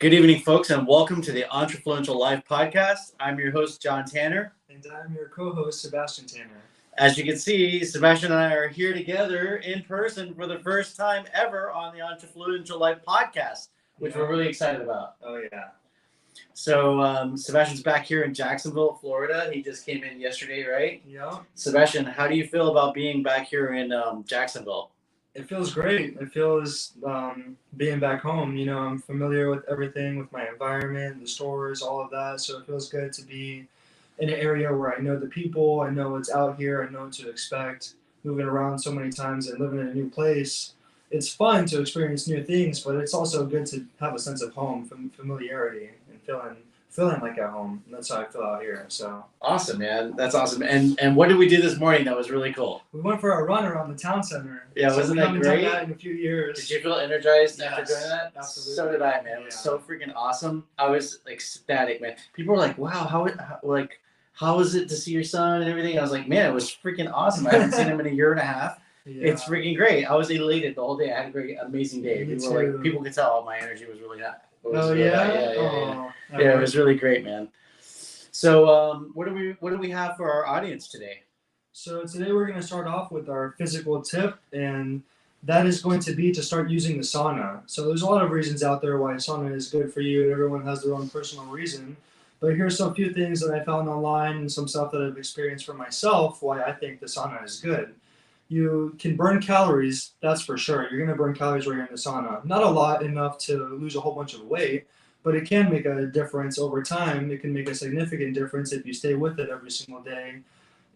Good evening, folks, and welcome to the Entrefluential Life Podcast. I'm your host, John Tanner. And I'm your co-host, Sebastian Tanner. As you can see, Sebastian and I are here together in person for the first time ever on the Entrefluential Life Podcast, which we're really excited about. Oh, yeah. So, Sebastian's back here in Jacksonville, Florida. He just came in yesterday, right? Yeah. Sebastian, how do you feel about being back here in Jacksonville? It feels great. It feels being back home. You know, I'm familiar with everything, with my environment, the stores, all of that. So it feels good to be in an area where I know the people, I know what's out here, I know what to expect. Moving around so many times and living in a new place, it's fun to experience new things, but it's also good to have a sense of home, familiarity, and feeling like at home. And that's how I feel out here. So awesome, man. That's awesome. And what did we do this morning that was really cool? We went for a run around the town center. Yeah, so wasn't that great? We haven't done that in a few years. Did you feel energized after Yes, doing that? absolutely. So did I, man. It was so freaking awesome. I was ecstatic, man. People were like, "Wow, how was it to see your son and everything?" I was like, "Man, it was freaking awesome. I haven't seen him in a year and a half. Yeah. It's freaking great. I was elated the whole day. I had a great, amazing day. People could tell my energy was really hot. Yeah, it was really great, man. So, what do we have for our audience today? So today we're going to start off with our physical tip, and that is going to be to start using the sauna. So there's a lot of reasons out there why sauna is good for you, and everyone has their own personal reason. But here's some few things that I found online and some stuff that I've experienced for myself why I think the sauna is good. You can burn calories, that's for sure. You're going to burn calories while you're in the sauna. Not a lot, enough to lose a whole bunch of weight, but it can make a difference over time. It can make a significant difference if you stay with it every single day.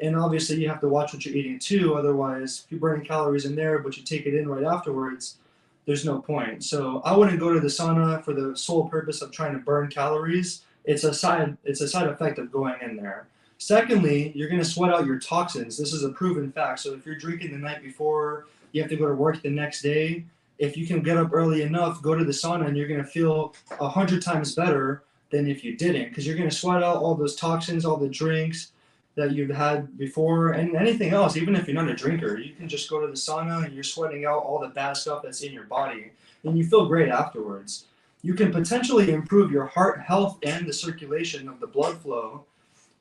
And obviously you have to watch what you're eating too. Otherwise, if you're burning calories in there, but you take it in right afterwards, there's no point. So I wouldn't go to the sauna for the sole purpose of trying to burn calories. It's a side effect of going in there. Secondly, you're going to sweat out your toxins. This is a proven fact. So if you're drinking the night before, you have to go to work the next day. If you can get up early enough, go to the sauna, and you're going to feel 100 times better than if you didn't, because you're going to sweat out all those toxins, all the drinks that you've had before, and anything else. Even if you're not a drinker, you can just go to the sauna and you're sweating out all the bad stuff that's in your body, and you feel great afterwards. You can potentially improve your heart health and the circulation of the blood flow,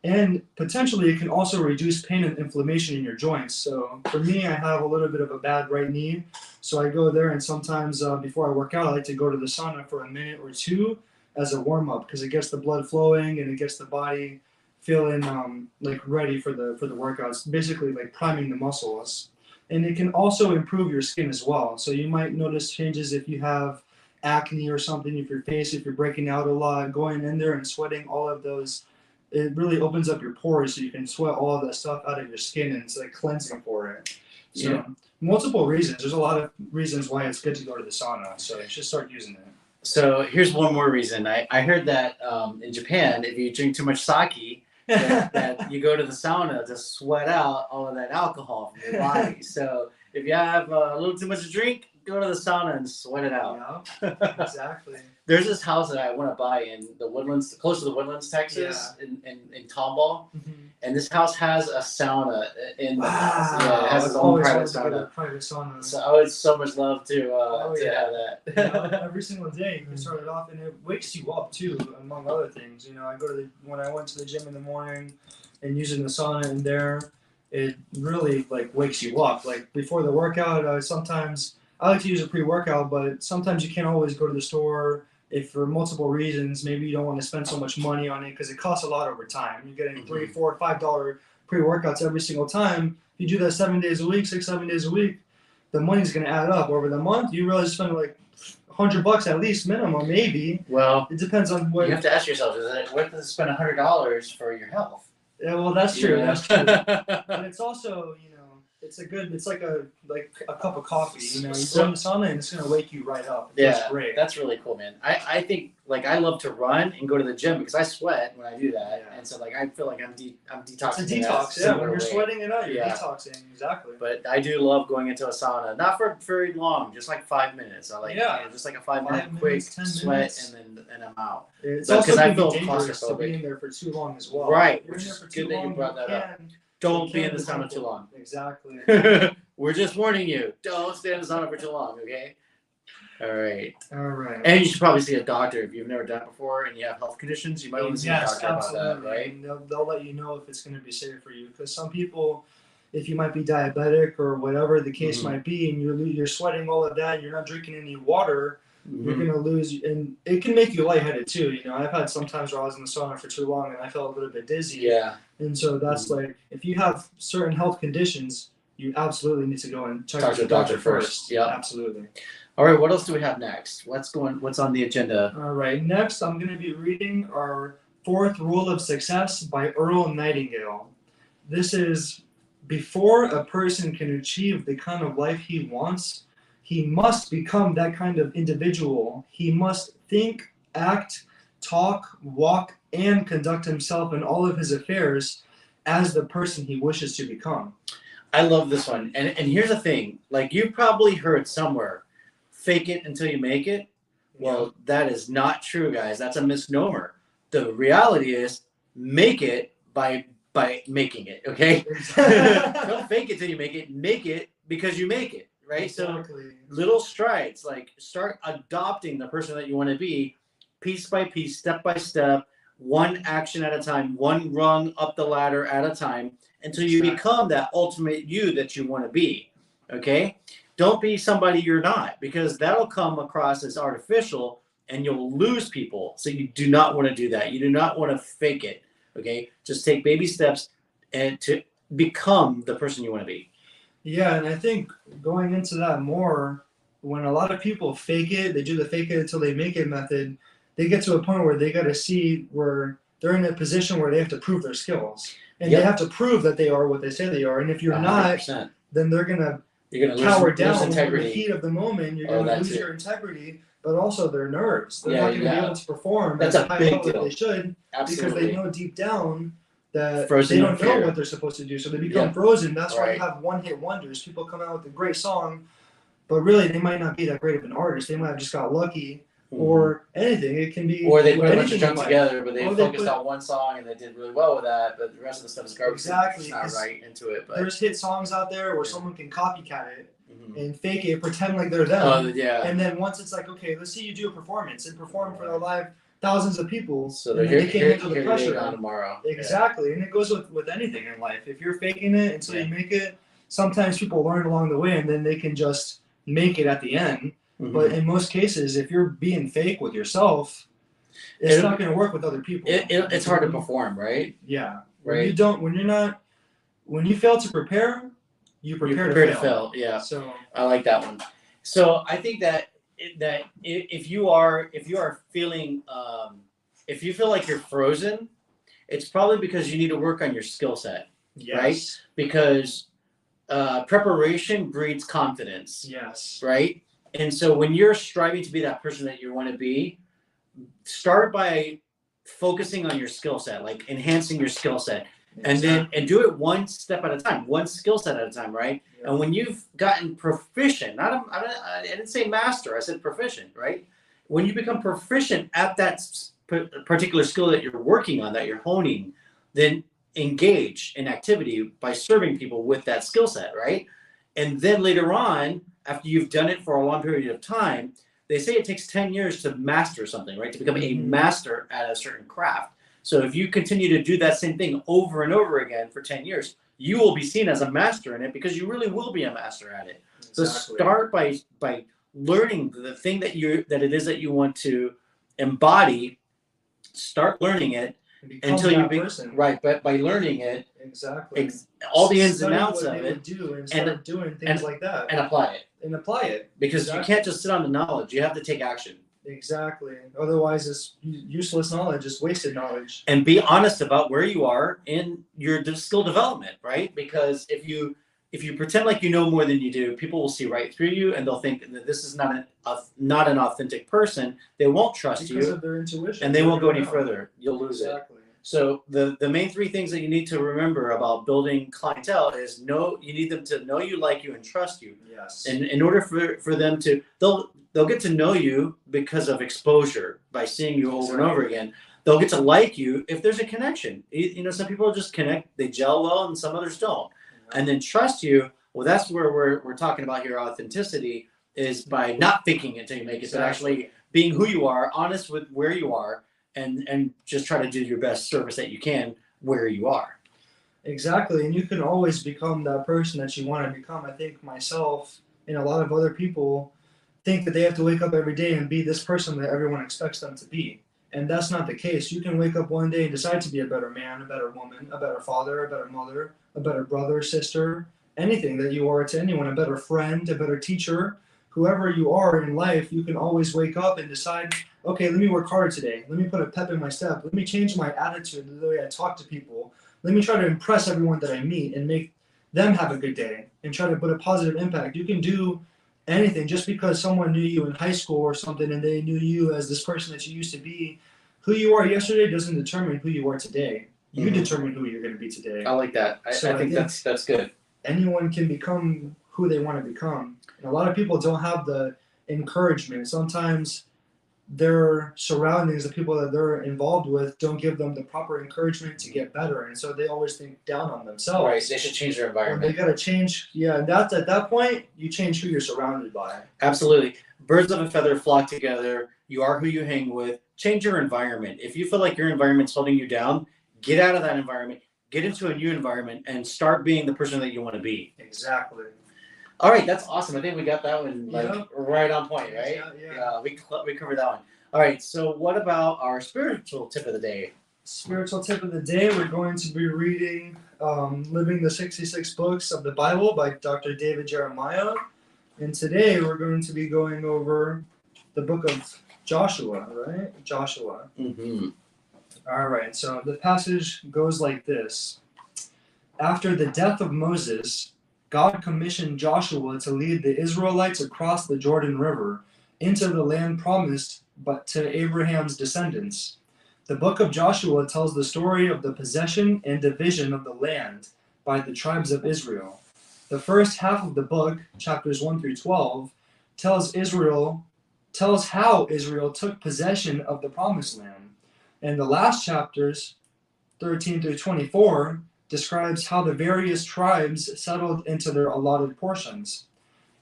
and potentially it can also reduce pain and inflammation in your joints. So for me, I have a little bit of a bad right knee, so I go there, and sometimes before I work out, I like to go to the sauna for a minute or two as a warm-up, because it gets the blood flowing and it gets the body feeling ready for the workouts, basically like priming the muscles. And it can also improve your skin as well. So you might notice changes if you have acne or something, if you're breaking out a lot, going in there and sweating all of those, it really opens up your pores so you can sweat all of that stuff out of your skin, and it's like cleansing for it. So multiple reasons. There's a lot of reasons why it's good to go to the sauna. So you should start using it. So here's one more reason. I heard that in Japan, if you drink too much sake, that you go to the sauna to sweat out all of that alcohol from your body. So if you have a little too much to drink, go to the sauna and sweat it out. Yeah, exactly. There's this house that I want to buy in the Woodlands, close to the Woodlands, Texas, in Tomball. Mm-hmm. And this house has a sauna in the house. Yeah, it has its own private sauna. So I would so much love to have that. Every single day you can start it off, and it wakes you up too, among other things. You know, when I went to the gym in the morning and using the sauna in there, it really wakes you up. Like before the workout, I like to use a pre-workout, but sometimes you can't always go to the store if for multiple reasons. Maybe you don't want to spend so much money on it because it costs a lot over time. You're getting $3, $4, $5 pre-workouts every single time. If you do that 7 days a week, 7 days a week, the money's going to add up. Over the month, you really spend like $100 at least minimum, maybe. Well, it depends on what. You have to ask yourself, is it worth to spend $100 for your health? Yeah, well, that's true. That's true. And it's also, it's like a cup of coffee. You go in the sauna and it's gonna wake you right up. That's great. That's really cool, man. I think I love to run and go to the gym because I sweat when I do that, and so I feel like I'm detoxing. It's a detox, when you're sweating it out, you're detoxing, exactly. But I do love going into a sauna, not for very long, just like 5 minutes. I just like a 5-minute quick sweat, and I'm out. It's also can be dangerous to be in there for too long as well. Right. You're in there for too long, that you brought that up. Don't be in the sauna too long. Exactly. We're just warning you. Don't stay in the sauna for too long, okay? All right. All right. And you should probably see a doctor if you've never done it before and you have health conditions. You might want to see a Yes, doctor about that, absolutely. right? And they'll let you know if it's going to be safe for you. Because some people, if you might be diabetic or whatever the case might be, and you're sweating all of that, and you're not drinking any water, you're going to lose. And it can make you lightheaded too. You know, I've had some times where I was in the sauna for too long and I felt a little bit dizzy. Yeah. And so that's like, if you have certain health conditions, you absolutely need to go and check Talk with to the a doctor doctor first. Yeah. Absolutely. All right. What else do we have next? What's on the agenda? All right. Next, I'm going to be reading our 4th Rule of Success by Earl Nightingale. This is, before a person can achieve the kind of life he wants, he must become that kind of individual. He must think, act, talk, walk, and conduct himself in all of his affairs as the person he wishes to become. I love this one. And here's the thing. Like, you probably heard somewhere, fake it until you make it. Well, that is not true, guys. That's a misnomer. The reality is, make it by making it, okay? Don't fake it till you make it because you make it, right? Exactly. So little strides, like start adopting the person that you want to be, piece by piece, step by step, one action at a time, one rung up the ladder at a time, until you become that ultimate you that you want to be, okay? Don't be somebody you're not, because that'll come across as artificial and you'll lose people. So you do not want to do that. You do not want to fake it, okay? Just take baby steps and to become the person you want to be. Yeah, and I think going into that more, when a lot of people fake it, they do the fake it until they make it method, they get to a point where they got to see where they're in a position where they have to prove their skills. And they have to prove that they are what they say they are. And if you're 100%. Not, then you're going to cower down in the heat of the moment. You're going to lose your integrity, but also their nerves. They're not going to be able to perform at the high level that they should. Absolutely. Because they know deep down that frozen they don't know what they're supposed to do. So they become frozen. That's why you have one-hit wonders. People come out with a great song, but really they might not be that great of an artist. They might have just got lucky. Or anything. It can be. Or they put a bunch of junk together, but they focused on one song and they did really well with that, but the rest of the stuff is garbage. Exactly. It's not right into it. But there's hit songs out there where someone can copycat it and fake it, pretend like they're them. And then once it's like, okay, let's see you do a performance and perform for the live thousands of people. So they can't handle the pressure on tomorrow. Exactly. And it goes with anything in life. If you're faking it until you make it, sometimes people learn along the way and then they can just make it at the end. But in most cases, if you're being fake with yourself, it's not going to work with other people. It's hard to perform, right? Yeah. Right. When you fail to prepare, you prepare to fail. Yeah. So I like that one. So I think that if you are feeling, if you feel like you're frozen, it's probably because you need to work on your skill set, right? Because preparation breeds confidence. Yes. Right. And so when you're striving to be that person that you want to be, start by focusing on your skill set, like enhancing your skill set, and do it one step at a time, one skill set at a time, right? Yeah. And when you've gotten proficient, I didn't say master, I said proficient, right? When you become proficient at that particular skill that you're working on, that you're honing, then engage in activity by serving people with that skill set, right? And then later on, after you've done it for a long period of time, they say it takes 10 years to master something, right? To become a master at a certain craft. So if you continue to do that same thing over and over again for 10 years, you will be seen as a master in it because you really will be a master at it. Exactly. So start by learning the thing that it is that you want to embody. Start learning it until you be right. But by learning it, all the ins and outs of it, and doing things like that, and apply it. Because you can't just sit on the knowledge. You have to take action. Exactly. Otherwise, it's useless knowledge. It's wasted knowledge. And be honest about where you are in your skill development, right? Because if you pretend like you know more than you do, people will see right through you, and they'll think that this is not an authentic person. They won't trust because of their intuition, and they won't go any further. You'll lose it. So the main 3 things that you need to remember about building clientele is you need them to know you, like you, and trust you. Yes. And in order for them to, they'll get to know you because of exposure, by seeing you over and over again. They'll get to like you if there's a connection. Some people just connect, they gel well, and some others don't. And then trust you, well, that's where we're talking about here, authenticity. is by not faking it till you make it, Exactly. but actually being who you are, honest with where you are, and just try to do your best service that you can where you are. Exactly, and you can always become that person that you want to become. I think myself and a lot of other people think that they have to wake up every day and be this person that everyone expects them to be. And that's not the case. You can wake up one day and decide to be a better man, a better woman, a better father, a better mother, a better brother, sister, anything that you are to anyone, a better friend, a better teacher. Whoever you are in life, you can always wake up and decide, okay, let me work hard today. Let me put a pep in my step. Let me change my attitude, the way I talk to people. Let me try to impress everyone that I meet and make them have a good day and try to put a positive impact. You can do anything just because someone knew you in high school or something and they knew you as this person that you used to be. Who you are yesterday doesn't determine who you are today. You determine who you're going to be today. I like that. I think that's good. Anyone can become who they want to become. And a lot of people don't have the encouragement. Sometimes their surroundings, the people that they're involved with, don't give them the proper encouragement to get better, and so they always think down on themselves. Right, they should change their environment. They got to change. Yeah, and that's at that point you change who you're surrounded by. Absolutely, birds of a feather flock together. You are who you hang with. Change your environment. If you feel like your environment's holding you down, get out of that environment. Get into a new environment and start being the person that you want to be. Exactly. All right, that's awesome. I think we got that one right on point, right? Yeah. We covered that one. All right, so what about our spiritual tip of the day? Spiritual tip of the day, we're going to be reading Living the 66 Books of the Bible by Dr. David Jeremiah. And today we're going to be going over the book of Joshua, right? Joshua. Mm-hmm. All right, so the passage goes like this. After the death of Moses, God commissioned Joshua to lead the Israelites across the Jordan River into the land promised but to Abraham's descendants. The book of Joshua tells the story of the possession and division of the land by the tribes of Israel. The first half of the book, chapters 1 through 12, tells how Israel took possession of the promised land. And the last chapters, 13 through 24, describes how the various tribes settled into their allotted portions.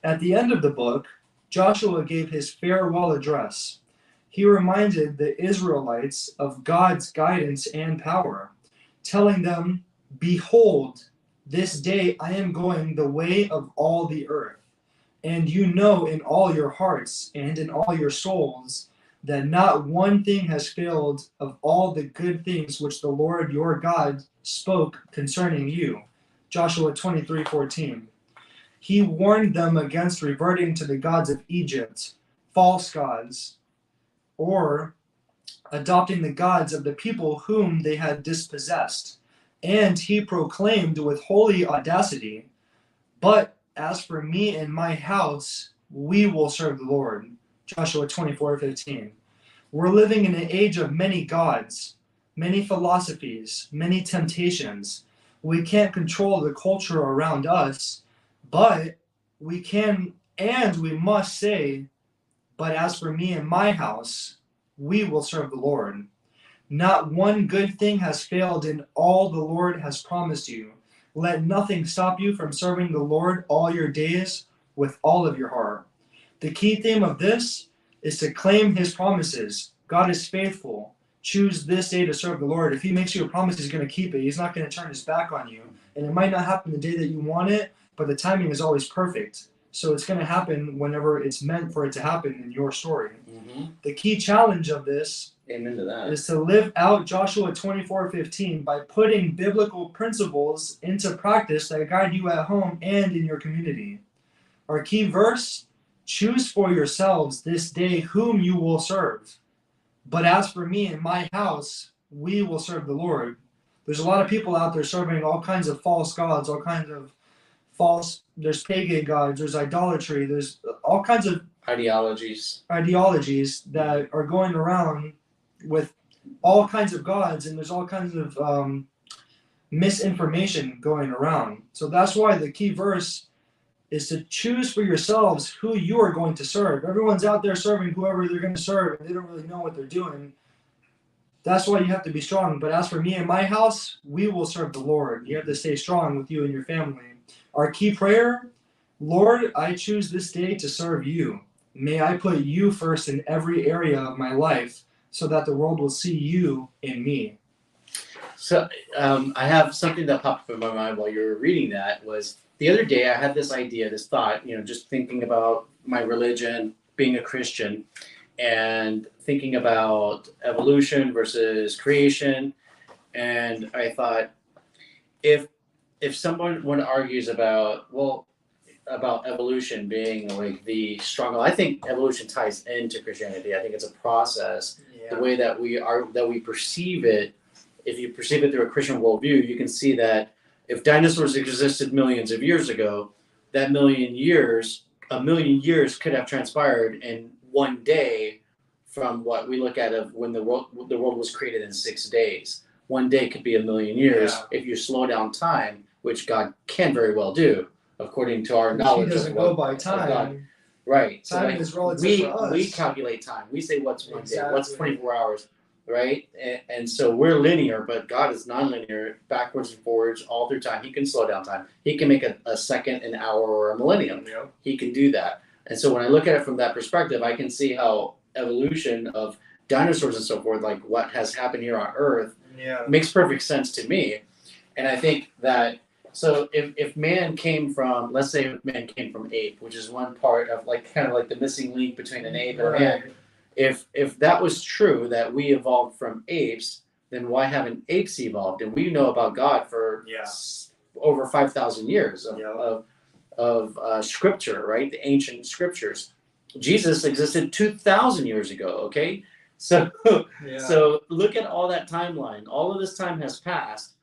At the end of the book, Joshua gave his farewell address. He reminded the Israelites of God's guidance and power, telling them, "Behold, this day I am going the way of all the earth, and you know in all your hearts and in all your souls that not one thing has failed of all the good things which the Lord your God spoke concerning you." Joshua 23:14. He warned them against reverting to the gods of Egypt, false gods, or adopting the gods of the people whom they had dispossessed. And he proclaimed with holy audacity, "But as for me and my house, we will serve the Lord." Joshua 24:15. We're living in an age of many gods, many philosophies, many temptations. We can't control the culture around us, but we can and we must say, "But as for me and my house, we will serve the Lord." Not one good thing has failed in all the Lord has promised you. Let nothing stop you from serving the Lord all your days with all of your heart. The key theme of this is to claim his promises. God is faithful. Choose this day to serve the Lord. If he makes you a promise, he's going to keep it. He's not going to turn his back on you. And it might not happen the day that you want it, but the timing is always perfect. So it's going to happen whenever it's meant for it to happen in your story. Mm-hmm. The key challenge of this is to live out Joshua 24:15 by putting biblical principles into practice that guide you at home and in your community. Our key verse, choose for yourselves this day whom you will serve. But as for me and my house, we will serve the Lord. There's a lot of people out there serving all kinds of false gods, all kinds of there's pagan gods, there's idolatry, there's all kinds of ideologies that are going around with all kinds of gods, and there's all kinds of misinformation going around. So that's why the key verse is to choose for yourselves who you are going to serve. Everyone's out there serving whoever they're going to serve, and they don't really know what they're doing. That's why you have to be strong. But as for me and my house, we will serve the Lord. You have to stay strong with you and your family. Our key prayer Lord, I choose this day to serve you. May I put you first in every area of my life so that the world will see you in me. So I have something that popped up in my mind while you were reading that. Was the other day I had this idea, this thought, just thinking about my religion, being a Christian, and thinking about evolution versus creation. And I thought, if someone argues about evolution being like the struggle, I think evolution ties into Christianity. I think it's a process. The way that we perceive it, if you perceive it through a Christian worldview, you can see that if dinosaurs existed millions of years ago, that a million years could have transpired in one day from what we look at of when the world was created in 6 days. One day could be a million years if you slow down time, which God can very well do, according to our knowledge. He doesn't go by time. Right. Time is relative for us. We calculate time. We say what's one day, what's 24 hours, right? And so we're linear, but God is non-linear, backwards and forwards, all through time. He can slow down time. He can make a second, an hour, or a millennium. Yep. He can do that. And so when I look at it from that perspective, I can see how evolution of dinosaurs and so forth, like what has happened here on Earth, makes perfect sense to me. And I think that, so if man came from, let's say man came from ape, which is one part of kind of the missing link between an ape and a man. If that was true, that we evolved from apes, then why haven't apes evolved? And we know about God for over 5,000 years of scripture, right? The ancient scriptures. Jesus existed 2,000 years ago, okay? So look at all that timeline. All of this time has passed.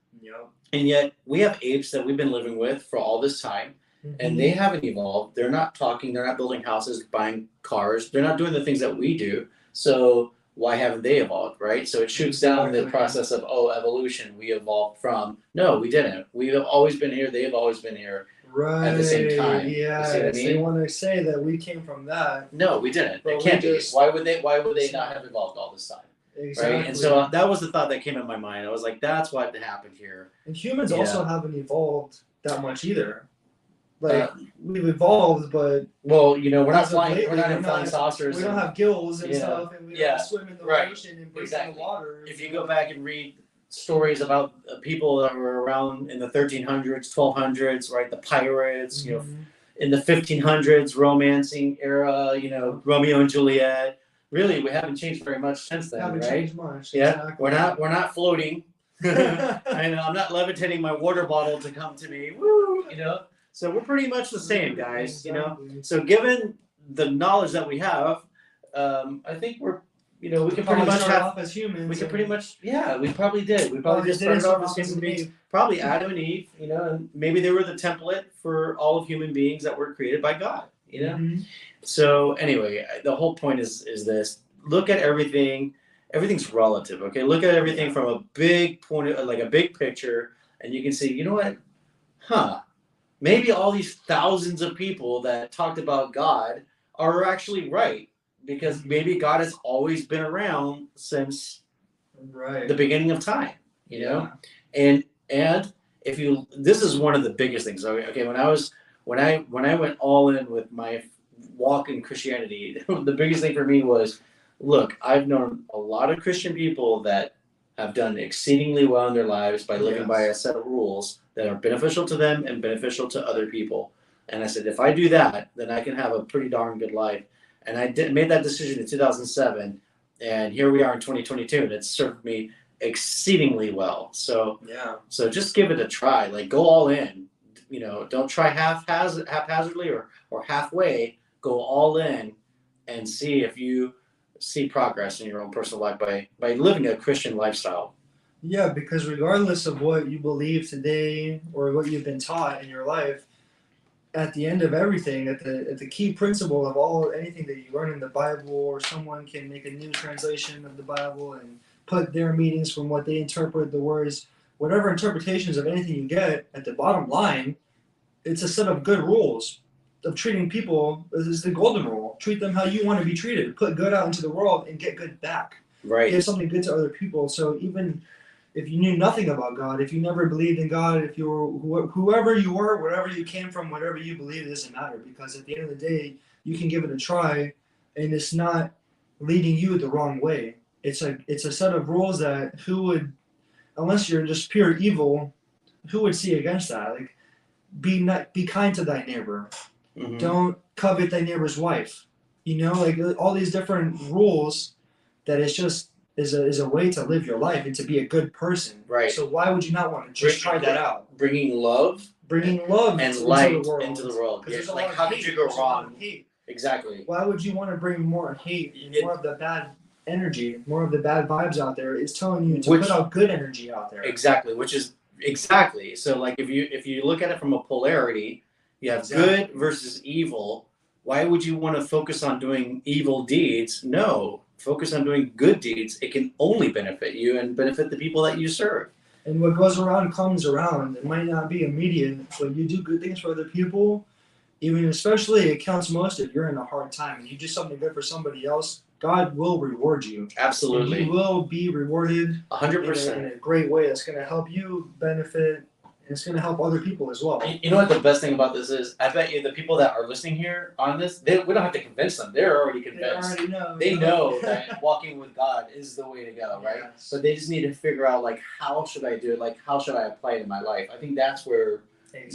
And yet we have apes that we've been living with for all this time, and they haven't evolved. They're not talking. They're not building houses, buying cars. They're not doing the things that we do. So why haven't they evolved, right? So it shoots down the process of, evolution. We evolved from. No, we didn't. We've always been here. They've always been here at the same time. Yeah, you see what I mean? They want to say that we came from that. No, we didn't. It can't be. Why would they not have evolved all this time? Exactly. Right? And so that was the thought that came in my mind. I was like, that's what happened here. And humans also haven't evolved that much either. We've evolved, but we're not flying. We're not in flying saucers. We don't have gills and stuff, and we don't swim in the ocean and breathe in the water. If you go back and read stories about people that were around in the 1300s, 1200s, right? The pirates, in the 1500s, romancing era, Romeo and Juliet. Really, we haven't changed very much since then, haven't right? Changed much. Yeah, exactly. we're not floating. I'm not levitating my water bottle to come to me. Woo, So we're pretty much the same, guys. Exactly. So given the knowledge that we have, I think we're, we can pretty much start off as humans. We can pretty much, we probably did. We probably just started off as human beings. Probably Adam and Eve, and maybe they were the template for all of human beings that were created by God. So anyway, the whole point is this: look at everything. Everything's relative. Okay, look at everything from a big point, like a big picture, and you can see, you know what? Maybe all these thousands of people that talked about God are actually right, because maybe God has always been around since the beginning of time. And if you, this is one of the biggest things. Okay, when I went all in with my walk in Christianity, the biggest thing for me was, look, I've known a lot of Christian people that have done exceedingly well in their lives by living by a set of rules that are beneficial to them and beneficial to other people. And I said, if I do that, then I can have a pretty darn good life. And I made that decision in 2007, and here we are in 2022, and it's served me exceedingly well. So just give it a try. Go all in. Don't try haphazardly or halfway. Go all in and see if you see progress in your own personal life by living a Christian lifestyle. Yeah, because regardless of what you believe today or what you've been taught in your life, at the end of everything, at the key principle of anything that you learn in the Bible, or someone can make a new translation of the Bible and put their meanings from what they interpret the words, whatever interpretations of anything you get, at the bottom line, it's a set of good rules of treating people. This is the golden rule. Treat them how you want to be treated. Put good out into the world and get good back. Right. Give something good to other people. So even if you knew nothing about God, if you never believed in God, if you were whoever you were, wherever you came from, whatever you believe, it doesn't matter, because at the end of the day, you can give it a try, and it's not leading you the wrong way. It's a set of rules that unless you're just pure evil, who would see against that? Like, be kind to thy neighbor. Mm-hmm. Don't covet thy neighbor's wife. Like all these different rules that it's just is a way to live your life and to be a good person. Right. So why would you not want to just try that out? Bringing love and light into the world. Yeah, like how could you go wrong? Exactly. Why would you want to bring more hate and more of the bad energy, more of the bad vibes out there? It's telling you to put out good energy out there. Exactly, exactly. So like if you look at it from a polarity, you have good versus evil. Why would you want to focus on doing evil deeds? No, focus on doing good deeds. It can only benefit you and benefit the people that you serve. And what goes around comes around. It might not be immediate, but you do good things for other people. Even especially, it counts most if you're in a hard time and you do something good for somebody else. God will reward you. Absolutely. And you will be rewarded 100% in a great way. It's going to help you benefit. It's going to help other people as well. You know what the best thing about this is? I bet you the people that are listening here on this, we don't have to convince them. They're already convinced. They know that walking with God is the way to go, right? Yes. But they just need to figure out, like, how should I do it? Like, how should I apply it in my life? I think that's where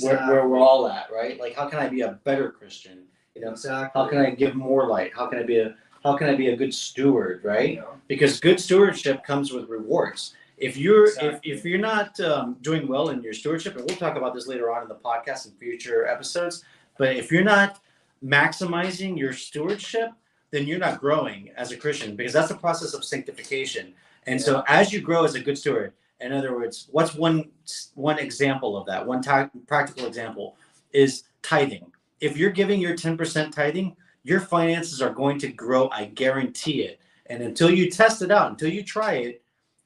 we're all at, right? Like, how can I be a better Christian? Exactly. How can I give more light? How can I be a good steward, right? Yeah. Because good stewardship comes with rewards. If you're not doing well in your stewardship, and we'll talk about this later on in the podcast in future episodes, but if you're not maximizing your stewardship, then you're not growing as a Christian, because that's the process of sanctification. And so as you grow as a good steward, in other words, what's one example of that? One practical example is tithing. If you're giving your 10% tithing, your finances are going to grow. I guarantee it. And until you test it out, until you try it,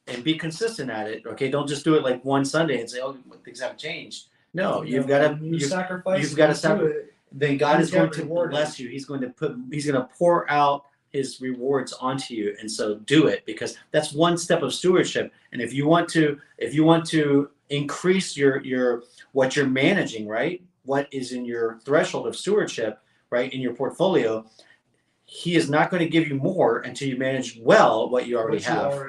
and be consistent at it, okay? Don't just do it like one Sunday and say, "Oh, things haven't changed." No, you've got to sacrifice. You've got to sacrifice. Then God is going to bless you. He's going to pour out His rewards onto you, and so do it, because that's one step of stewardship. And if you want to increase your what you're managing, right? What is in your threshold of stewardship, right? In your portfolio. He is not going to give you more until you manage well what you already have.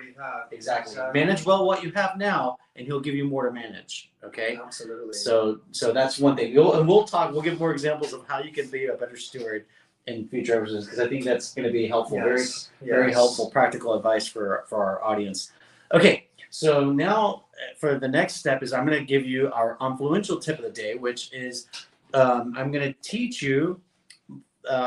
Exactly. Manage well what you have now, and He'll give you more to manage. Okay. Absolutely. So that's one thing. We'll give more examples of how you can be a better steward in future episodes, because I think that's going to be helpful. Yes. Very helpful, practical advice for our audience. Okay. So now for the next step is I'm going to give you our influential tip of the day, which is I'm going to teach you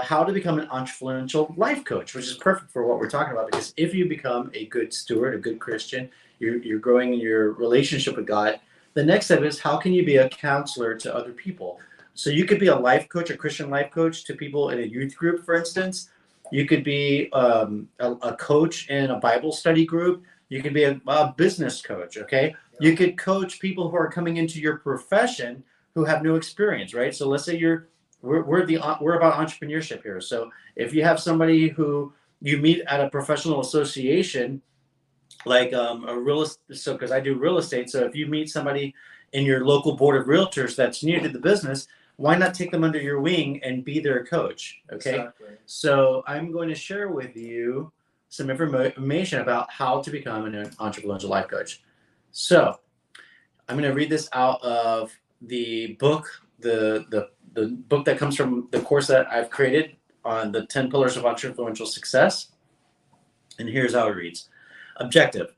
how to become an entrepreneurial life coach, which is perfect for what we're talking about, because if you become a good steward, a good Christian, you're growing in your relationship with God. The next step is, how can you be a counselor to other people? So you could be a life coach, a Christian life coach to people in a youth group, for instance. You could be a coach in a Bible study group. You could be a business coach, okay? Yeah. You could coach people who are coming into your profession who have no experience, right? So let's say we're about entrepreneurship here. So if you have somebody who you meet at a professional association, like because I do real estate. So if you meet somebody in your local board of realtors that's new to the business, why not take them under your wing and be their coach? Okay. Exactly. So I'm going to share with you some information about how to become an entrepreneurial life coach. So I'm going to read this out of the book, the book that comes from the course that I've created on the 10 pillars of entrepreneurial success. And here's how it reads. Objective.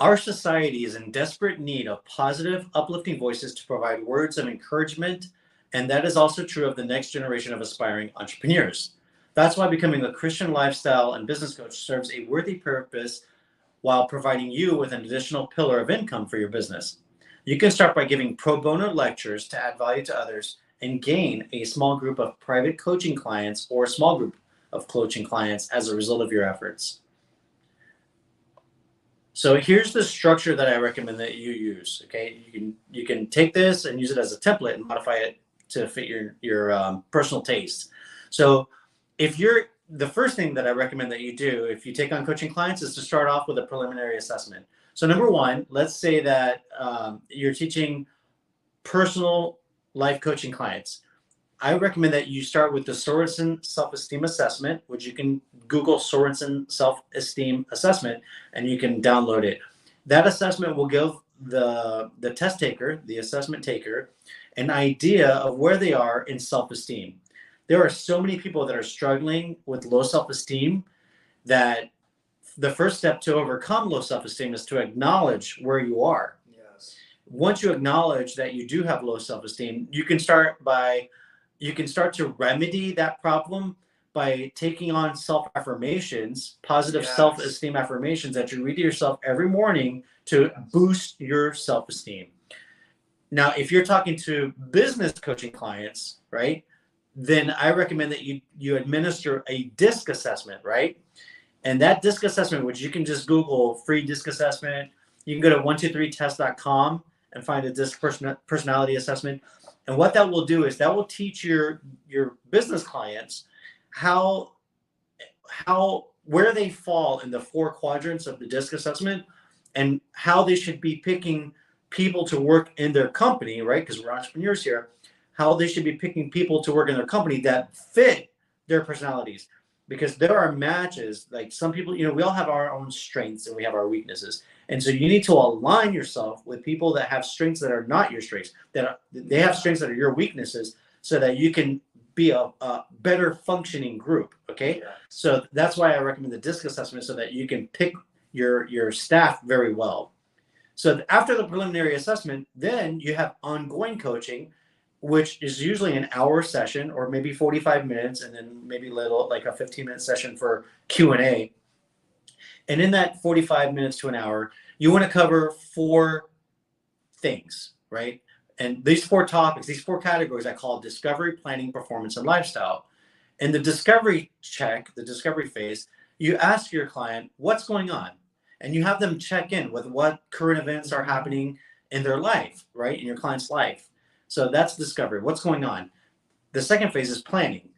Our society is in desperate need of positive, uplifting voices to provide words of encouragement. And that is also true of the next generation of aspiring entrepreneurs. That's why becoming a Christian lifestyle and business coach serves a worthy purpose while providing you with an additional pillar of income for your business. You can start by giving pro bono lectures to add value to others and gain a small group of private coaching clients or a small group of coaching clients as a result of your efforts. So here's the structure that I recommend that you use. Okay, you can take this and use it as a template and modify it to fit your personal taste. So if you're the first thing that I recommend that you do if you take on coaching clients is to start off with a preliminary assessment. So number one, let's say that you're teaching personal life coaching clients. I recommend that you start with the Sorensen Self-Esteem Assessment, which you can Google Sorensen Self-Esteem Assessment, and you can download it. That assessment will give the test taker, the assessment taker, an idea of where they are in self-esteem. There are so many people that are struggling with low self-esteem that the first step to overcome low self-esteem is to acknowledge where you are. Yes. Once you acknowledge that you do have low self-esteem, you can start to remedy that problem by taking on self-affirmations, positive self-esteem affirmations that you read to yourself every morning to boost your self-esteem. Now, if you're talking to business coaching clients, right, then I recommend that you administer a DISC assessment, right? And that DISC assessment, which you can just Google free DISC assessment, you can go to 123test.com and find a DISC personality assessment. And what that will do is that will teach your business clients where they fall in the 4 quadrants of the DISC assessment and how they should be picking people to work in their company, right? Because we're entrepreneurs here, how they should be picking people to work in their company that fit their personalities. Because there are matches, like some people, we all have our own strengths and we have our weaknesses. And so you need to align yourself with people that have strengths that are not your strengths, they have strengths that are your weaknesses, so that you can be a better functioning group. Okay. Yeah. So that's why I recommend the DISC assessment, so that you can pick your staff very well. So after the preliminary assessment, then you have ongoing coaching, which is usually an hour session or maybe 45 minutes, and then maybe like a 15-minute session for Q&A. And in that 45 minutes to an hour, you want to cover 4 things, right? And these 4 topics, these 4 categories I call discovery, planning, performance, and lifestyle. In the discovery check, the discovery phase, you ask your client what's going on, and you have them check in with what current events are happening in their life, right? In your client's life. So that's discovery. What's going on? The second phase is planning.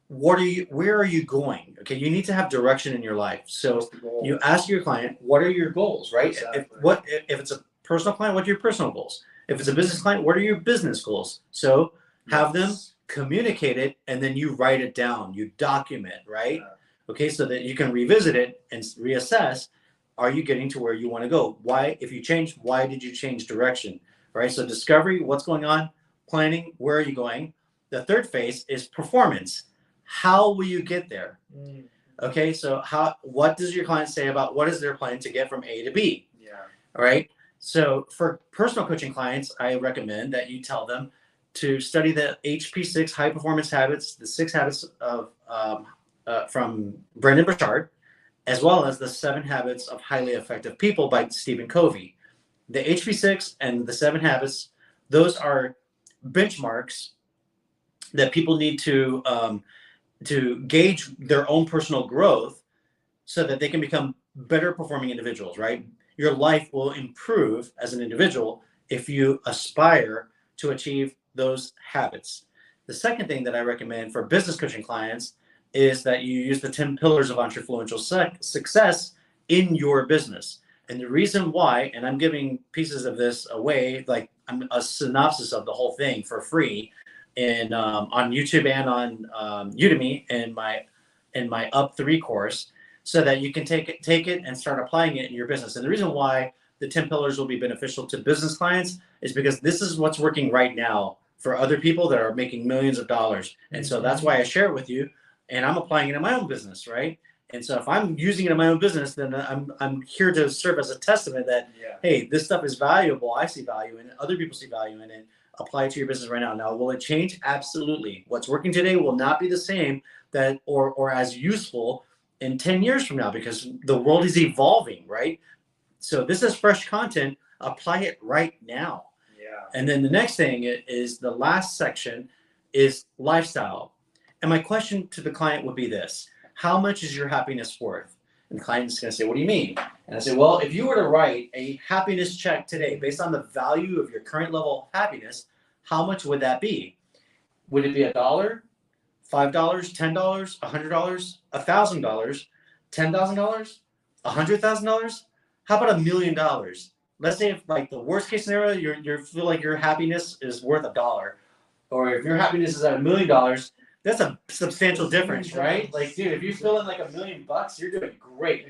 Where are you going? Okay, you need to have direction in your life. So you ask your client, what are your goals, right? Exactly. If it's a personal client, what are your personal goals? If it's a business client, what are your business goals? So have them communicate it, and then you write it down. You document, right? Yeah. Okay, so that you can revisit it and reassess. Are you getting to where you want to go? Why, if you change, why did you change direction? Right? So discovery, what's going on? Planning, where are you going? The third phase is performance. How will you get there? Okay, so what does your client say about what is their plan to get from A to B? Yeah. All right. So for personal coaching clients, I recommend that you tell them to study the HP6 high performance habits, the 6 habits of from Brendon Burchard, as well as the 7 habits of highly effective people by Stephen Covey. The HP6 and the 7 habits, those are benchmarks that people need to gauge their own personal growth, so that they can become better performing individuals, right? Your life will improve as an individual if you aspire to achieve those habits. The second thing that I recommend for business coaching clients is that you use the 10 pillars of Entrefluential success in your business. And the reason why, and I'm giving pieces of this away, like I'm a synopsis of the whole thing for free, and on YouTube and on Udemy in my Up 3 course, so that you can take it and start applying it in your business. And the reason why the 10 pillars will be beneficial to business clients is because this is what's working right now for other people that are making millions of dollars. And so that's why I share it with you, and I'm applying it in my own business, right? And so if I'm using it in my own business, then I'm here to serve as a testament that, hey, this stuff is valuable. I see value in it. Other people see value in it. Apply it to your business right now. Now, will it change? Absolutely. What's working today will not be the same or as useful in 10 years from now, because the world is evolving, right? So this is fresh content. Apply it right now. Yeah. And then the next thing is the last section is lifestyle. And my question to the client would be this: how much is your happiness worth? And the client is going to say, what do you mean? And I say, well, if you were to write a happiness check today based on the value of your current level of happiness, how much would that be? Would it be $1, $5, $10, $100, $1,000, $10,000, $100,000? How about $1 million? Let's say if like the worst case scenario, you feel like your happiness is worth $1, or if your happiness is at $1 million, that's a substantial difference, right? Like, dude, if you're feeling like $1 million, you're doing great.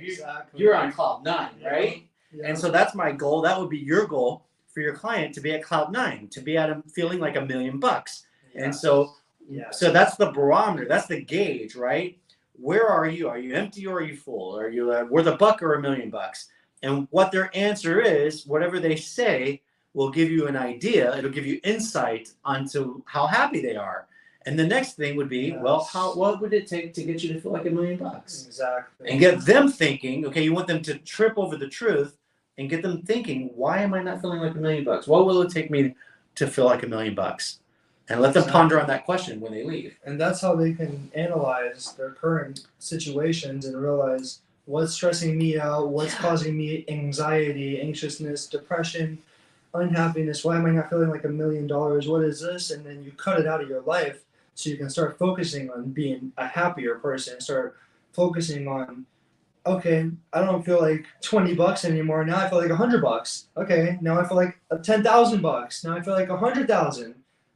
You're on cloud 9, right? Yeah. And so that's my goal. That would be your goal for your client, to be at cloud 9, to be at feeling like $1 million. Yeah. And so that's the barometer. That's the gauge, right? Where are you? Are you empty or are you full? Are you worth $1 or $1 million? And what their answer is, whatever they say, will give you an idea. It'll give you insight onto how happy they are. And the next thing would be, well, what would it take to get you to feel like $1 million? Exactly. And get them thinking, okay, you want them to trip over the truth and get them thinking, why am I not feeling like $1 million? What will it take me to feel like $1 million? And let them ponder on that question when they leave. And that's how they can analyze their current situations and realize what's stressing me out, what's causing me anxiety, anxiousness, depression, unhappiness. Why am I not feeling like $1 million? What is this? And then you cut it out of your life so you can start focusing on being a happier person. Start focusing on, okay, I don't feel like $20 anymore. Now I feel like $100. Okay, now I feel like $10,000. Now I feel like 100,000.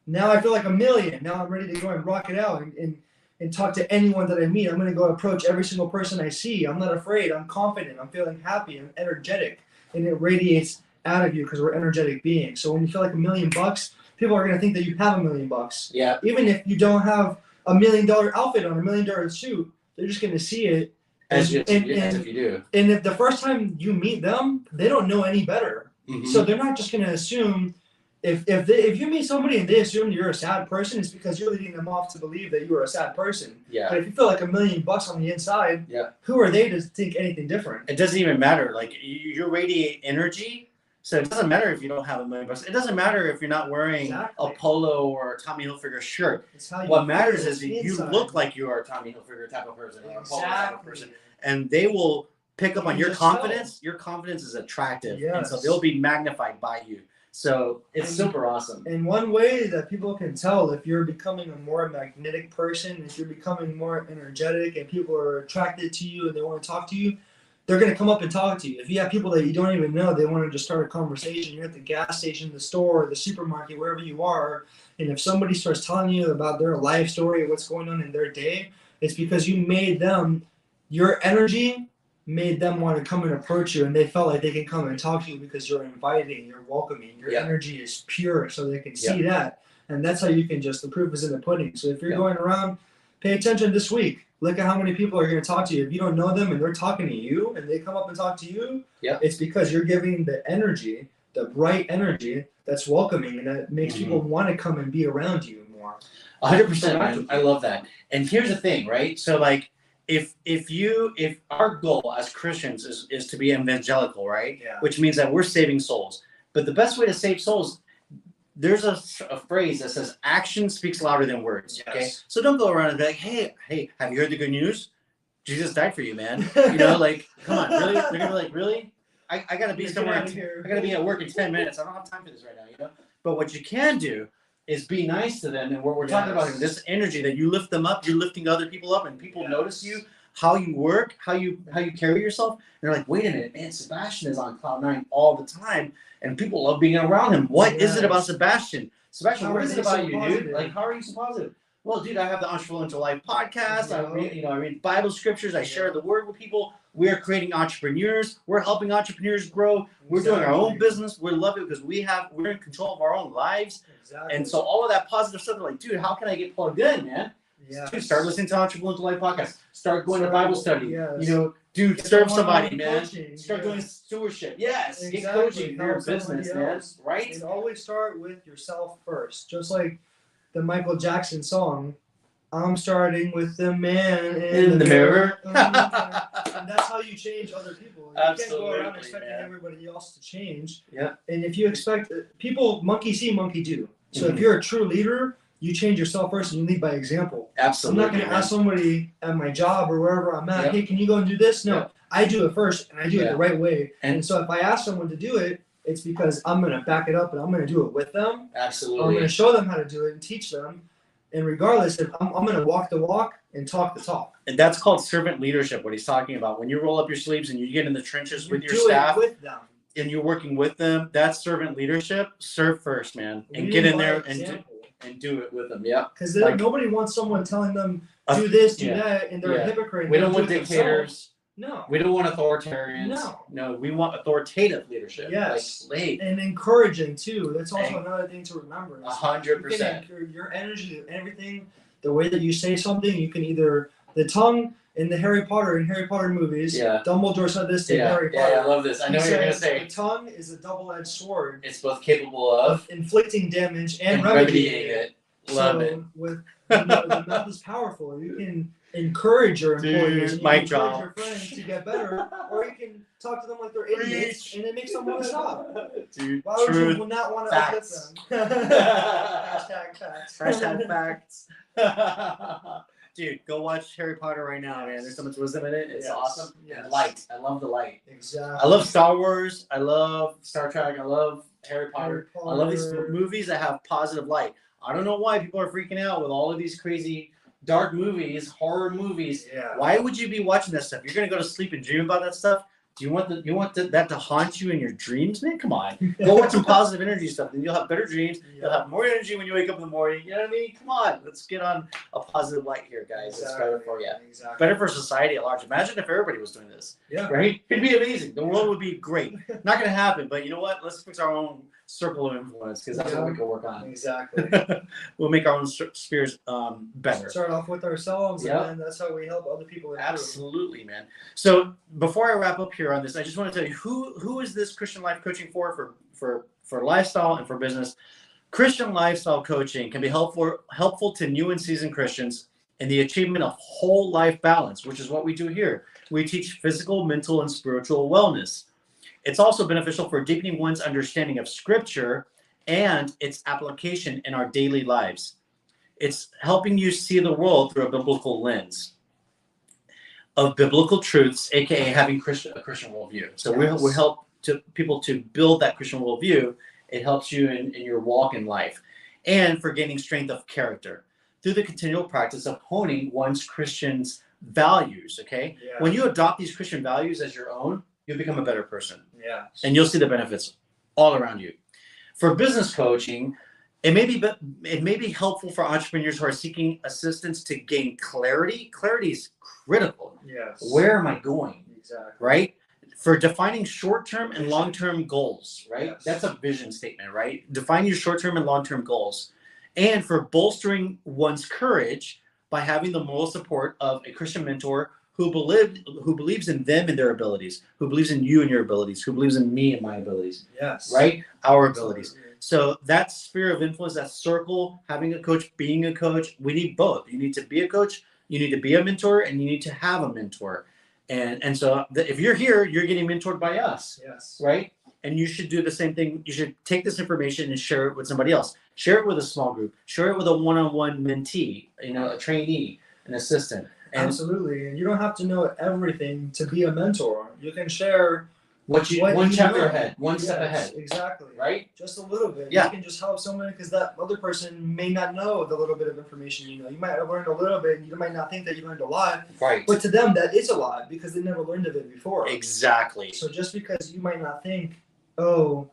Now I feel like $1 million. Now I'm ready to go and rock it out and talk to anyone that I meet. I'm going to go approach every single person I see. I'm not afraid. I'm confident. I'm feeling happy. I'm energetic. And it radiates out of you because we're energetic beings. So when you feel like $1 million, people are going to think that you have $1 million. Yeah. Even if you don't have $1 million outfit on, $1 million suit, they're just going to see it. As if you do. And if the first time you meet them, they don't know any better. Mm-hmm. So they're not just going to assume. If you meet somebody and they assume you're a sad person, it's because you're leading them off to believe that you are a sad person. Yeah. But if you feel like $1 million on the inside, who are they to think anything different? It doesn't even matter. Like you radiate energy, so it doesn't matter if you don't have $1 million. It doesn't matter if you're not wearing a polo or a Tommy Hilfiger shirt. What matters is that you look like you are a Tommy Hilfiger type of person or a polo type of person, and they will pick up on your confidence. Your confidence is attractive, and so they'll be magnified by you. So it's super awesome. And one way that people can tell if you're becoming a more magnetic person, if you're becoming more energetic and people are attracted to you and they want to talk to you, they're going to come up and talk to you. If you have people that you don't even know, they want to just start a conversation. You're at the gas station, the store, the supermarket, wherever you are. And if somebody starts telling you about their life story, what's going on in their day, it's because you made them, your energy made them want to come and approach you, and they felt like they can come and talk to you because you're inviting, you're welcoming, your energy is pure, so they can see that. And that's how you can the proof is in the pudding. So if you're going around, pay attention this week. Look at how many people are going to talk to you. If you don't know them and they're talking to you and they come up and talk to you, it's because you're giving the energy, the bright energy that's welcoming and that makes people want to come and be around you more. 100%, man. I love that. And here's the thing, right? So like, if our goal as Christians is to be evangelical, right? Yeah. Which means that we're saving souls. But the best way to save souls, there's a phrase that says action speaks louder than words. Yes. Okay. So don't go around and be like, hey, have you heard the good news? Jesus died for you, man. Like, come on, really? They're gonna be like, really? I gotta be somewhere. I gotta be at work in 10 minutes. I don't have time for this right now, But what you can do is be nice to them, and what we're talking about is this energy that you lift them up, you're lifting other people up, and people notice you, how you work, how you carry yourself, and they're like, wait a minute, man, Sebastian is on cloud 9 all the time, and people love being around him. What is it about Sebastian? Sebastian, what is it about you, dude? Like, how are you so positive? Well, dude, I have the Entrefluential Life Podcast. I read Bible scriptures. I share the word with people. We are creating entrepreneurs. We're helping entrepreneurs grow. We're doing our own business. We love it because we're in control of our own lives. Exactly. And so all of that positive stuff, they're like, dude, how can I get plugged in, man? Yeah. Dude, start listening to Entrepreneurial Life Podcast. Start going to Bible study. Yes. Dude, serve somebody, man. Coaching. Start doing stewardship. Yes. Exactly. Get coaching for your business, man. Right? And always start with yourself first. Just like the Michael Jackson song, I'm starting with the man in the mirror. And that's how you change other people. You can't go around expecting everybody else to change. Yeah. And if you expect people, monkey see, monkey do. So if you're a true leader, you change yourself first and you lead by example. Absolutely. I'm not going to ask somebody at my job or wherever I'm at, hey, can you go and do this? No, I do it first and I do it the right way. And so if I ask someone to do it, it's because I'm going to back it up and I'm going to do it with them. Absolutely. I'm going to show them how to do it and teach them. And regardless, if I'm going to walk the walk and talk the talk. And that's called servant leadership, what he's talking about. When you roll up your sleeves and you get in the trenches with your staff with them. and you're working with them, that's servant leadership. Serve first, man. And get in there and do it with them. Yeah. Because nobody wants someone telling them, do this, do that, and they're a hypocrite. We don't want dictators. No. We don't want authoritarians. No, we want authoritative leadership. Yes. And encouraging, too. That's also another thing to remember. 100%. Your energy, everything, the way that you say something, you can either, the tongue in the Harry Potter movies, Dumbledore said this to Harry Potter. Yeah, I love this. I know what you're going to say. The tongue is a double-edged sword. It's both capable of inflicting damage and remedying it. Love it. With the mouth is powerful. You can encourage your employees, encourage your friends to get better, or you can talk to them like they're idiots, and it makes them want to stop. Dude, why would you not want to uplift them? Hashtag facts. Hashtag facts. Dude, go watch Harry Potter right now, man. There's so much wisdom in it. It's awesome. And light. I love the light. Exactly. I love Star Wars. I love Star Trek. I love Harry Potter. I love these movies that have positive light. I don't know why people are freaking out with all of these crazy dark movies, horror movies. Yeah. Why would you be watching that stuff? You're gonna go to sleep and dream about that stuff. Do you want that to haunt you in your dreams, man? Come on, go watch some positive energy stuff, and you'll have better dreams. You'll have more energy when you wake up in the morning. You know what I mean? Come on, let's get on a positive light here, guys. It's better for you. Exactly. Better for society at large. Imagine if everybody was doing this. Yeah. Right? It'd be amazing. The world would be great. Not gonna happen, but you know what? Let's fix our own circle of influence because that's what we can work on. Exactly. We'll make our own spheres better. Start off with ourselves, and then that's how we help other people improve. Absolutely, man. So before I wrap up here on this, I just want to tell you who is this Christian life coaching for lifestyle and for business. Christian lifestyle coaching can be helpful to new and seasoned Christians in the achievement of whole life balance, which is what we do here. We teach physical, mental, and spiritual wellness. It's also beneficial for deepening one's understanding of Scripture and its application in our daily lives. It's helping you see the world through a biblical lens of biblical truths, aka having a Christian worldview. So we help people to build that Christian worldview. It helps you in your walk in life, and for gaining strength of character through the continual practice of honing one's Christian's values. Okay, when you adopt these Christian values as your own, you'll become a better person. Yeah, and you'll see the benefits all around you. For business coaching, it may be helpful for entrepreneurs who are seeking assistance to gain clarity. Clarity is critical. Yes. Where am I going? Exactly. Right? For defining short-term and long-term goals, right? Yes. That's a vision statement, right? Define your short-term and long-term goals. And for bolstering one's courage by having the moral support of a Christian mentor who believes in them and their abilities, who believes in you and your abilities, who believes in me and my abilities. Yes. Right? Our abilities. So that sphere of influence, that circle, having a coach, being a coach, we need both. You need to be a coach, you need to be a mentor, and you need to have a mentor. And so if you're here, you're getting mentored by us. Yes. Right? And you should do the same thing. You should take this information and share it with somebody else. Share it with a small group. Share it with a one-on-one mentee, a trainee, an assistant. Absolutely. And you don't have to know everything to be a mentor. You can share one chapter ahead, one step ahead. Exactly. Right? Just a little bit. Yeah. You can just help someone because that other person may not know the little bit of information you know. You might have learned a little bit and you might not think that you learned a lot. Right. But to them that is a lot because they never learned of it before. Exactly. So just because you might not think, oh,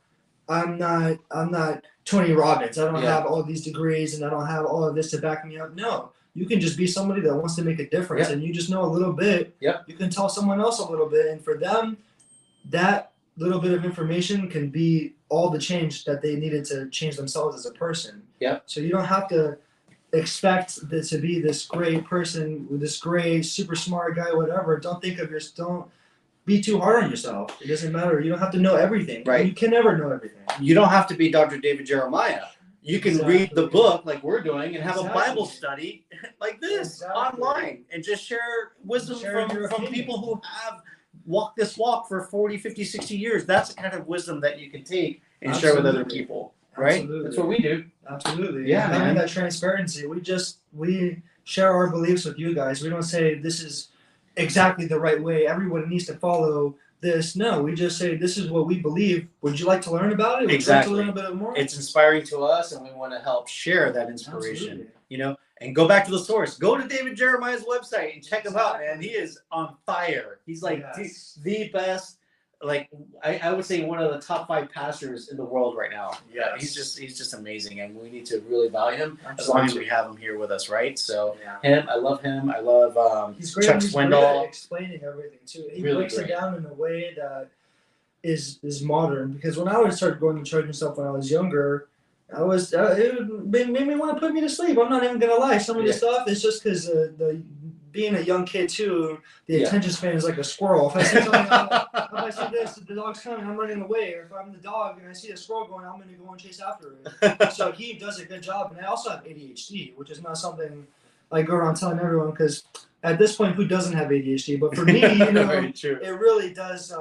I'm not Tony Robbins. I don't have all these degrees and I don't have all of this to back me up. No. You can just be somebody that wants to make a difference and you just know a little bit. Yep. You can tell someone else a little bit. And for them, that little bit of information can be all the change that they needed to change themselves as a person. Yep. So you don't have to expect this to be this great person, this great, super smart guy, whatever. Don't be too hard on yourself. It doesn't matter. You don't have to know everything. Right. You can never know everything. You don't have to be Dr. David Jeremiah. You can read the book like we're doing and have a Bible study like this online and just share wisdom from people who have walked this walk for 40, 50, 60 years. That's the kind of wisdom that you can take and share with other people, right? Absolutely. That's what we do. Absolutely. Yeah, having that transparency. We share our beliefs with you guys. We don't say this is exactly the right way. Everyone needs to follow this. No, we just say, this is what we believe. Would you like to learn about it? Would Exactly. you like to learn a bit more? It's inspiring to us, and we want to help share that inspiration. Absolutely. You know, and go back to the source. Go to David Jeremiah's website and check him out, man. He is on fire. He's like the best. Like I would say one of the top 5 pastors in the world right now. Yeah, he's just amazing, and we need to really value him as long as we have him here with us, right? So him, I love him. I love he's great. Chuck He's Swindoll. Great at explaining everything too. He really breaks great. it down in a way that is modern. Because when I would start going to church and stuff when I was younger, it made me want to put me to sleep. I'm not even gonna lie. Some of the stuff is just because being a young kid too, the attention span is like a squirrel. If I see something, if I see this, the dog's coming, I'm running away. Or if I'm the dog and I see a squirrel going, I'm gonna go and chase after it. So he does a good job. And I also have ADHD, which is not something I go around telling everyone, because at this point, who doesn't have ADHD? But for me, it really does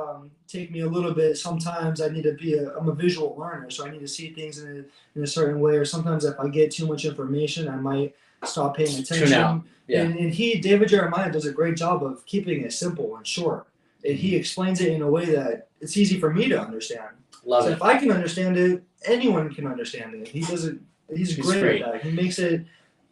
take me a little bit. Sometimes I need to I'm a visual learner, so I need to see things in a certain way. Or sometimes if I get too much information, I might stop paying attention. Tune out. Yeah. And David Jeremiah does a great job of keeping it simple and short. And he explains it in a way that it's easy for me to understand. Love it. If I can understand it, anyone can understand it. He does it. He's great at that. He makes it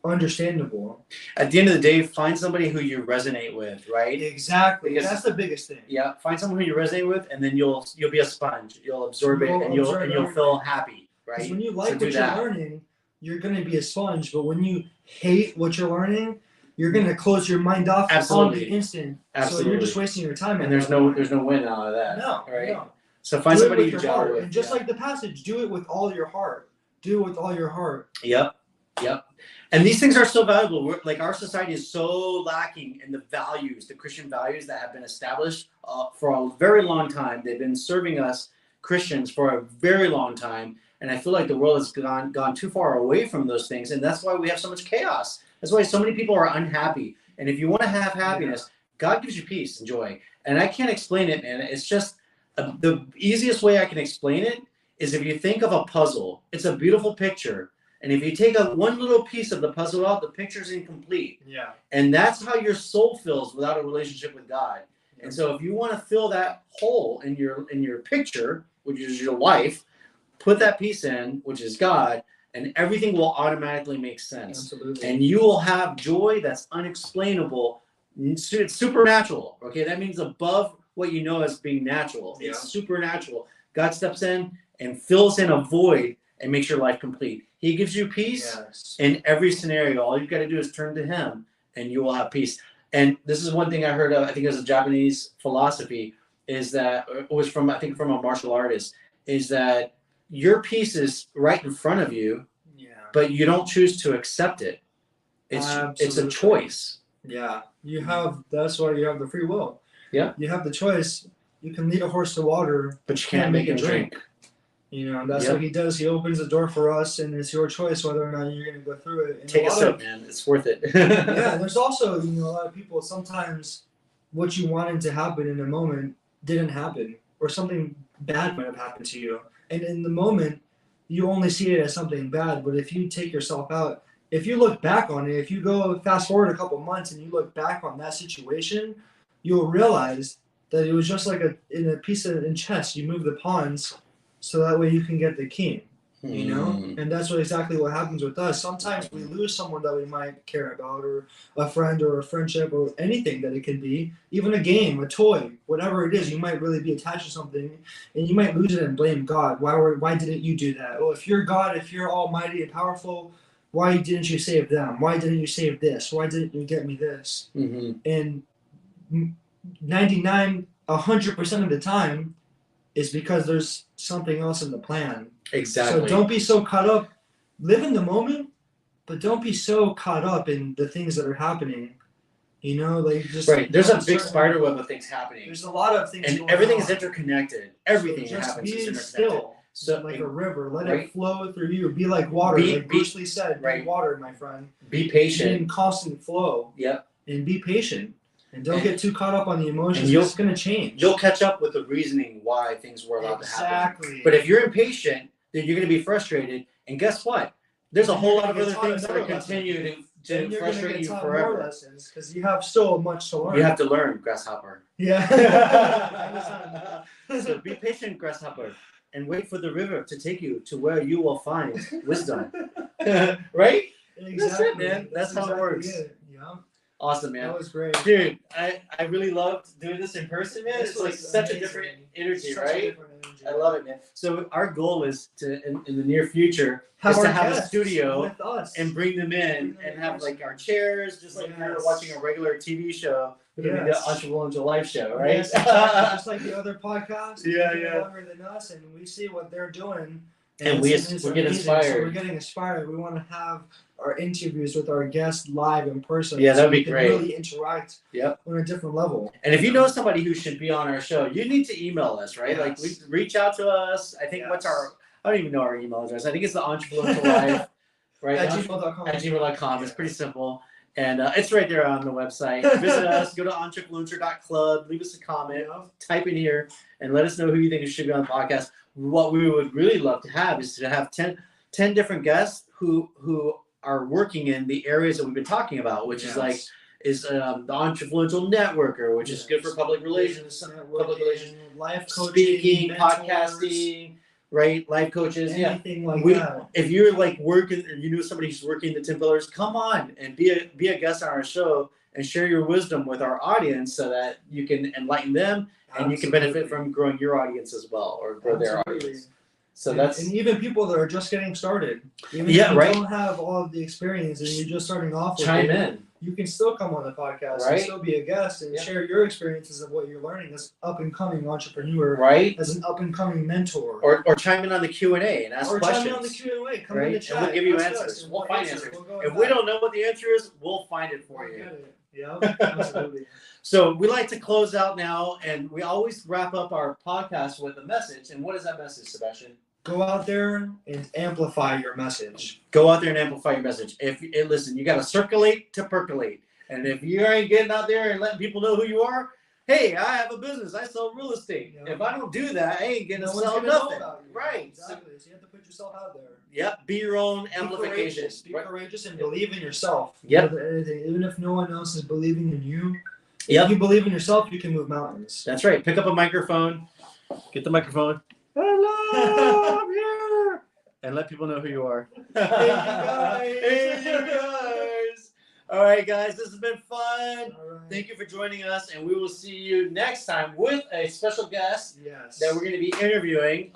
understandable. At the end of the day, find somebody who you resonate with, right? Exactly. Because that's the biggest thing. Yeah, find someone who you resonate with, and then you'll be a sponge. You'll absorb it, and you'll feel happy, right? Because when you like what you're learning, you're going to be a sponge. But when you hate what you're learning, you're going to close your mind off on the instant. Absolutely. So you're just wasting your time. And there's no win out of that. No. Right? No. So find somebody you gel with. And just like the passage, do it with all your heart. Do it with all your heart. Yep. And these things are so valuable. Like our society is so lacking in the values, the Christian values that have been established for a very long time. They've been serving us Christians for a very long time. And I feel like the world has gone too far away from those things. And that's why we have so much chaos. That's why so many people are unhappy. And if you want to have happiness, God gives you peace and joy. And I can't explain it, man. It's just the easiest way I can explain it is if you think of a puzzle. It's a beautiful picture. And if you take one little piece of the puzzle out, the picture's incomplete. Yeah. And that's how your soul feels without a relationship with God. Yeah. And so if you want to fill that hole in your picture, which is your life, put that piece in, which is God, and everything will automatically make sense. Absolutely. And you will have joy that's unexplainable. It's supernatural. Okay, that means above what you know as being natural. Yeah. It's supernatural. God steps in and fills in a void and makes your life complete. He gives you peace in every scenario. All you've got to do is turn to him and you will have peace. And this is one thing I heard of, I think it was a Japanese philosophy, is that it was from a martial artist, is that your peace is right in front of you, but you don't choose to accept it. It's a choice. Yeah. That's why you have the free will. Yeah. You have the choice. You can lead a horse to water, but you can't make it drink. You know, that's what he does. He opens the door for us, and it's your choice whether or not you're going to go through it. And take a sip, man. It's worth it. Yeah, there's also, a lot of people, sometimes what you wanted to happen in a moment didn't happen, or something bad might have happened to you. And in the moment, you only see it as something bad. But if you take yourself out, if you look back on it, if you go fast forward a couple months and you look back on that situation, you'll realize that it was just like in chess. You move the pawns so that way you can get the king, And that's exactly what happens with us. Sometimes we lose someone that we might care about, or a friend or a friendship or anything that it could be, even a game, a toy, whatever it is. You might really be attached to something and you might lose it and blame God. Why didn't you do that? Oh, if you're God, if you're almighty and powerful, why didn't you save them? Why didn't you save this? Why didn't you get me this? Mm-hmm. And 100% of the time, is because there's something else in the plan. Exactly. So don't be so caught up. Live in the moment, but don't be so caught up in the things that are happening. Right. There's a big spider web of things happening. There's a lot of things, and everything is interconnected. Everything so happens is interconnected. Still, so like a river, let it flow through you. Be like water, like Bruce Lee said. Be water, my friend. Be patient. Be in constant flow. Yep. And be patient. And don't get too caught up on the emotions. It's going to change. You'll catch up with the reasoning why things were allowed to happen. Exactly. But if you're impatient, then you're going to be frustrated. And guess what? There's a whole lot of other things that are to And you're frustrate gonna you get taught forever. more lessons because you have so much to learn. You have to learn, grasshopper. Yeah. So be patient, grasshopper, and wait for the river to take you to where you will find wisdom. Right? Exactly. That's it, man. That's how it works. Yeah. Awesome, man. That was great. Dude, I really loved doing this in person, man. This It's like was such a amazing. different energy, Such a right? different energy. I love it, man. So our goal is to, in the near future, Have is to our have a guests studio with us. and bring them in Bring them and in have person. like our chairs, just like you're Yes. watching a regular TV show. It would be the Yes. Entrepreneurial Life show, right? Yes, exactly. Just like the other podcasts. Yeah, they're yeah. longer than us, and we see what they're doing. And we get amazing. inspired. So we're getting inspired. We want to have our interviews with our guests live in person. Yeah, that'd so be we can great. really interact Yep. on a different level. And if you know somebody who should be on our show, you need to email us, right? Yes. Like, reach out to us. I think what's Yes. our, I don't even know our email address. I think it's the Entrefluential Life, right? At gmail.com. At gmail.com. It's Yeah. pretty simple. And it's right there on the website. Visit us, go to entrefluencer.club, leave us a comment, type in here, and let us know who you think should be on the podcast. What we would really love to have is to have 10 different guests who are working in the areas that we've been talking about, which is like the Entrefluential Networker, which is good for public relations, life coaching, speaking, mentors, podcasting, right? Life coaches, anything like We- that. If you're like working, or you know somebody who's working the 10 pillars, come on and be a guest on our show and share your wisdom with our audience so that you can enlighten them and you can benefit from growing your audience as well, or grow their audience. So and even people that are just getting started, even Yeah, if you right. don't have all of the experience and you're just starting off with chime it, in. you can still come on the podcast Right. and still be a guest and Yeah. share your experiences of what you're learning as up and coming entrepreneur, Right? as an up and coming mentor. Or chime in on the Q&A and ask Or questions. chime in on the Q&A, come right? in the And chat, we'll give you ask answers. us, and We'll find answer. answers. We'll go If with we that. don't know what the answer is, we'll find it for We'll you. get it. Yeah, absolutely. So we like to close out now, and we always wrap up our podcast with a message. And what is that message, Sebastian? Go out there and amplify your message. Go out there and amplify your message. Listen, you got to circulate to percolate. And if you ain't getting out there and letting people know who you are, hey, I have a business. I sell real estate. Yeah. If I don't do that, I ain't getting No to one's sell gonna know nothing. about you. Right. Exactly. So you have to put yourself out there. Yep. Be your own Be amplification. courageous. Be Right. courageous and believe in yourself. Yep. More than anything. Even if no one else is believing in you, Yep. if you believe in yourself, you can move mountains. That's right. Pick up a microphone. Get the microphone. Hello, I'm here. And let people know who you are. Hey, you guys. Hey, you guys. All right, guys. This has been fun. All right. Thank you for joining us, and we will see you next time with a special guest Yes. that we're going to be interviewing.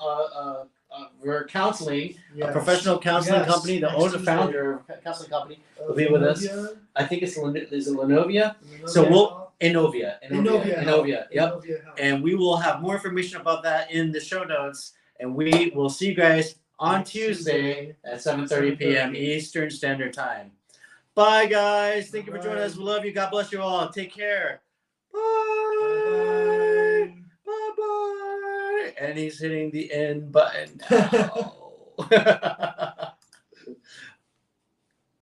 We're counseling, a Yes. professional counseling Yes. company, the Next owner, Tuesday. founder of a counseling company. will be with us. Innovia. I think is it Lenovia? Innovia So we'll Health. Innovia. Yep. Innovia Health. And we will have more information about that in the show notes. And we will see you guys on Tuesday at 7:30 p.m. Eastern Standard Time. Bye, guys. Thank you for joining us. We love you. God bless you all. Take care. Bye. Bye-bye. And he's hitting the end button now.